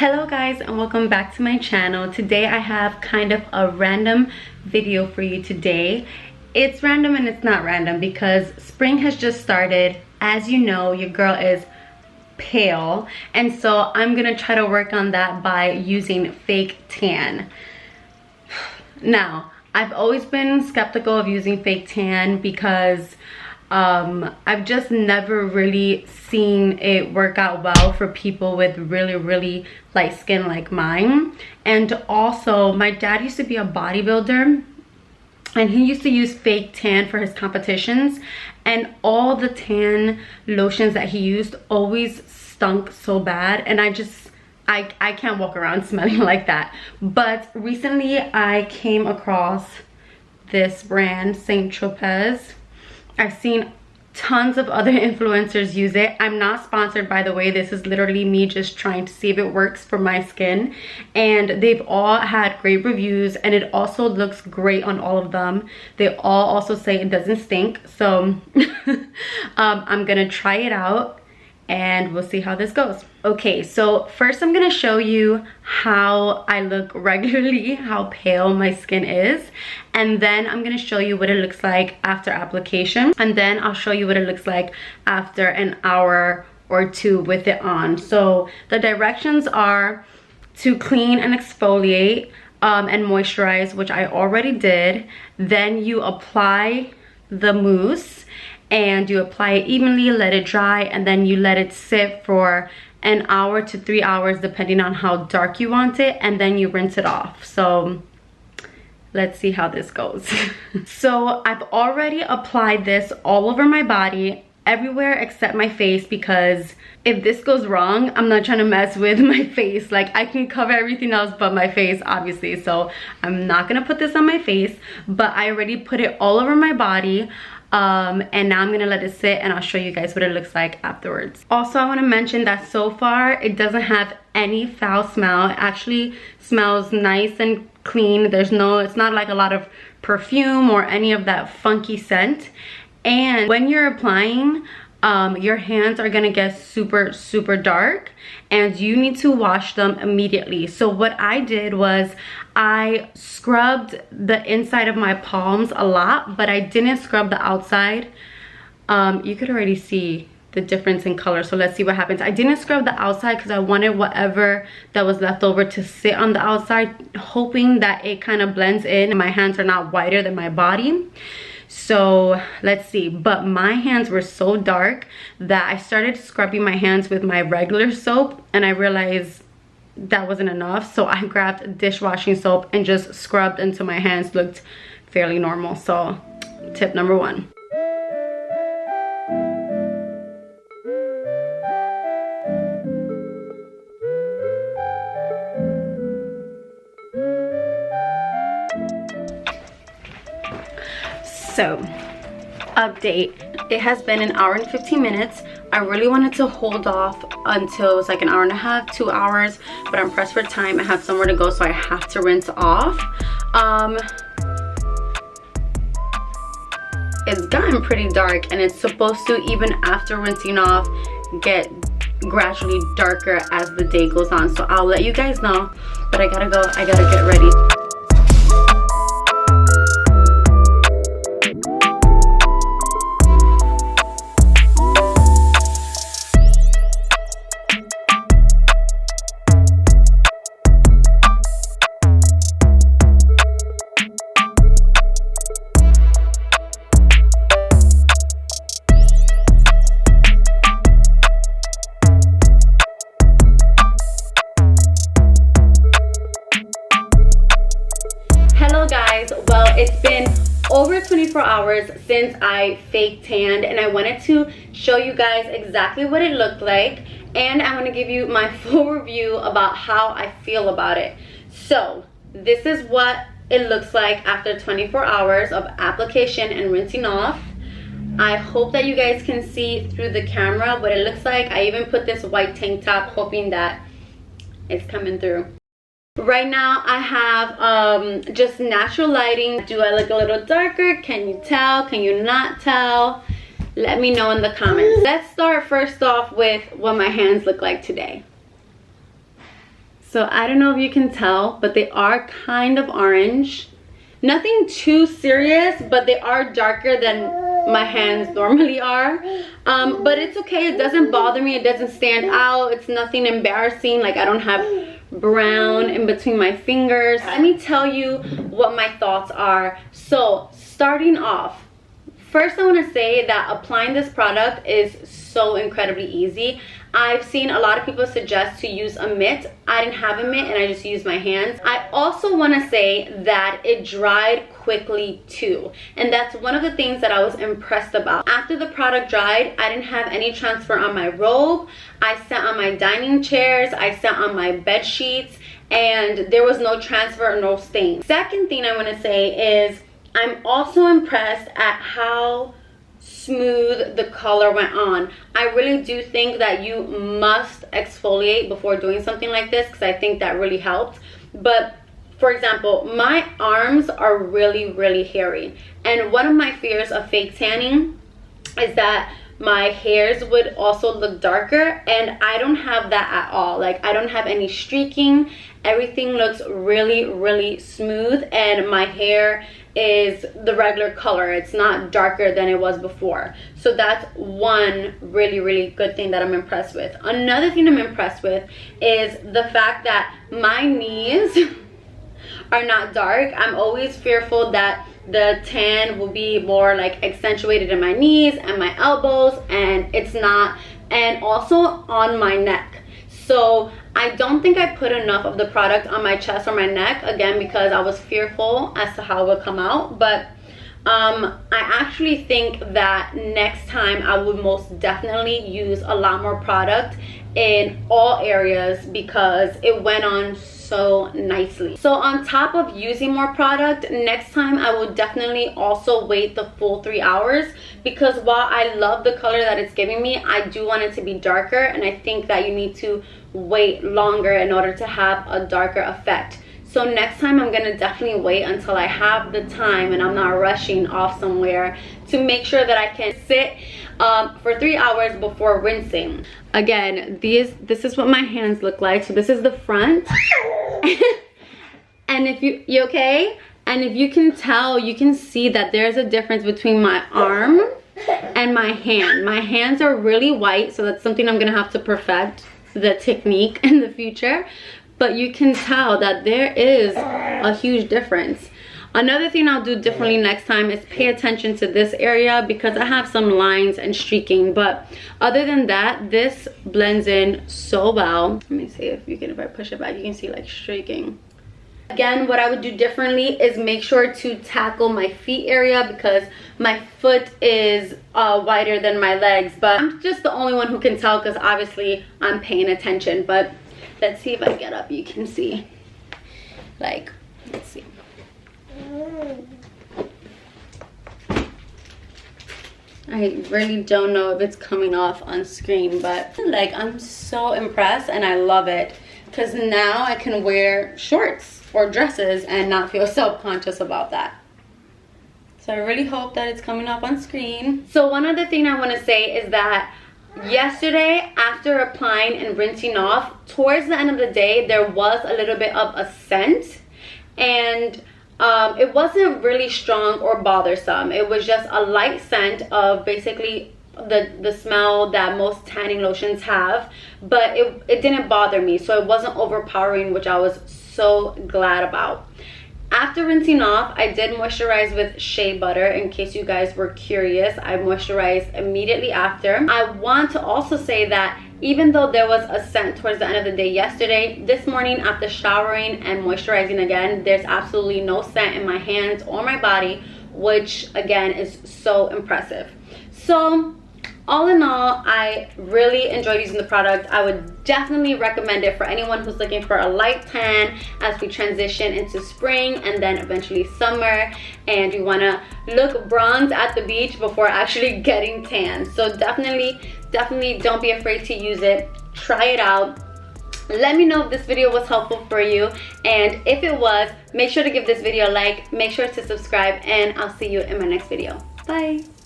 Hello guys, and welcome back to my channel. Today I have kind of a random video for you today. It's random and it's not random because spring has just started. As you know, your girl is pale, and so I'm gonna try to work on that by using fake tan. Now, I've always been skeptical of using fake tan because I've just never really seen it work out well for people with really light skin like mine. And also, my dad used to be a bodybuilder and he used to use fake tan for his competitions, and all the tan lotions that he used always stunk so bad, and I can't walk around smelling like that. But recently I came across this brand, St.Tropez. I've seen tons of other influencers use it. I'm not sponsored, by the way. This is literally me just trying to see if it works for my skin, and they've all had great reviews, and it also looks great on all of them. They all also say it doesn't stink, so I'm gonna try it out and we'll see how this goes. Okay, so first I'm gonna show you how I look regularly, how pale my skin is, and then I'm gonna show you what it looks like after application, and then I'll show you what it looks like after an hour or two with it on. So the directions are to clean and exfoliate and moisturize, which I already did. Then you apply the mousse and you apply it evenly, let it dry, and then you let it sit for an hour to 3 hours depending on how dark you want it, and then you rinse it off. So let's see how this goes. So I've already applied this all over my body, everywhere except my face, because if this goes wrong, I'm not trying to mess with my face. Like, I can cover everything else but my face, obviously, so I'm not gonna put this on my face, but I already put it all over my body. And now I'm gonna let it sit and I'll show you guys what it looks like afterwards. Also, I want to mention that so far it doesn't have any foul smell. It actually smells nice and clean. It's not like a lot of perfume or any of that funky scent. And when you're applying, your hands are gonna get super dark, and you need to wash them immediately. So what I did was I scrubbed the inside of my palms a lot, but I didn't scrub the outside. You could already see the difference in color, so let's see what happens. I didn't scrub the outside because I wanted whatever that was left over to sit on the outside, hoping that it kind of blends in. My hands are not whiter than my body. So let's see, but my hands were so dark that I started scrubbing my hands with my regular soap, and I realized that wasn't enough, so I grabbed dishwashing soap and just scrubbed until my hands looked fairly normal. So tip number one. So, update. It has been an hour and 15 minutes. I really wanted to hold off until it was like an hour and a half, 2 hours, but I'm pressed for time. I have somewhere to go, so I have to rinse off. It's gotten pretty dark, and it's supposed to, even after rinsing off, get gradually darker as the day goes on. So I'll let you guys know, but I gotta go. I gotta get ready. Well, it's been over 24 hours since I fake tanned, and I wanted to show you guys exactly what it looked like, and I want to give you my full review about how I feel about it. So this is what it looks like after 24 hours of application and rinsing off. I hope that you guys can see through the camera what it looks like. I even put this white tank top hoping that it's coming through. Right now I have just natural lighting. Do I look a little darker? Can you tell? Can you not tell? Let me know in the comments. Let's start first off with what my hands look like today. So I don't know if you can tell, but they are kind of orange. Nothing too serious, but they are darker than my hands normally are. But it's okay, it doesn't bother me, it doesn't stand out, it's nothing embarrassing. Like, I don't have brown in between my fingers. Let me tell you what my thoughts are. So starting off, first I want to say that applying this product is so incredibly easy. I've seen a lot of people suggest to use a mitt. I didn't have a mitt and I just used my hands. I also want to say that it dried quickly too, and that's one of the things that I was impressed about. After the product dried, I didn't have any transfer on my robe. I sat on my dining chairs, I sat on my bed sheets, and there was no transfer or no stain. Second thing I want to say is I'm also impressed at how smooth the color went on. I really do think that you must exfoliate before doing something like this, because I think that really helped. But for example, my arms are really hairy, and one of my fears of fake tanning is that my hairs would also look darker, and I don't have that at all. Like, I don't have any streaking. Everything looks really smooth, and my hair is the regular color. It's not darker than it was before. So that's one really good thing that I'm impressed with. Another thing I'm impressed with is the fact that my knees are not dark. I'm always fearful that the tan will be more like accentuated in my knees and my elbows, and it's not. And also on my neck. So I don't think I put enough of the product on my chest or my neck, again because I was fearful as to how it would come out. But I actually think that next time I would most definitely use a lot more product in all areas, because it went on so nicely. So on top of using more product, next time I will definitely also wait the full 3 hours, because while I love the color that it's giving me, I do want it to be darker, and I think that you need to wait longer in order to have a darker effect. So next time I'm gonna definitely wait until I have the time and I'm not rushing off somewhere, to make sure that I can sit for 3 hours before rinsing. Again, this is what my hands look like. So this is the front. And if you okay? And if you can tell, you can see that there's a difference between my arm and my hand. My hands are really white, so that's something I'm gonna have to perfect the technique in the future. But you can tell that there is a huge difference. Another thing I'll do differently next time is pay attention to this area, because I have some lines and streaking. But other than that, this blends in so well. Let me see if I push it back, you can see like streaking. Again, what I would do differently is make sure to tackle my feet area, because my foot is wider than my legs. But I'm just the only one who can tell, because obviously I'm paying attention. But let's see if I get up, you can see. Like, let's see. I really don't know if it's coming off on screen, but like, I'm so impressed and I love it, because now I can wear shorts or dresses and not feel self-conscious about that. So I really hope that it's coming off on screen. So one other thing I want to say is that yesterday, after applying and rinsing off, towards the end of the day, there was a little bit of a scent, and it wasn't really strong or bothersome. It was just a light scent of basically the smell that most tanning lotions have, but it didn't bother me, so it wasn't overpowering, which I was so glad about. After rinsing off, I did moisturize with shea butter. In case you guys were curious, I moisturized immediately after. I want to also say that even though there was a scent towards the end of the day yesterday, this morning after showering and moisturizing again, there's absolutely no scent in my hands or my body, which again is so impressive. So all in all, I really enjoyed using the product. I would definitely recommend it for anyone who's looking for a light tan as we transition into spring and then eventually summer, and you want to look bronze at the beach before actually getting tan. So definitely don't be afraid to use it. Try it out. Let me know if this video was helpful for you, and if it was, make sure to give this video a like, make sure to subscribe, and I'll see you in my next video. Bye.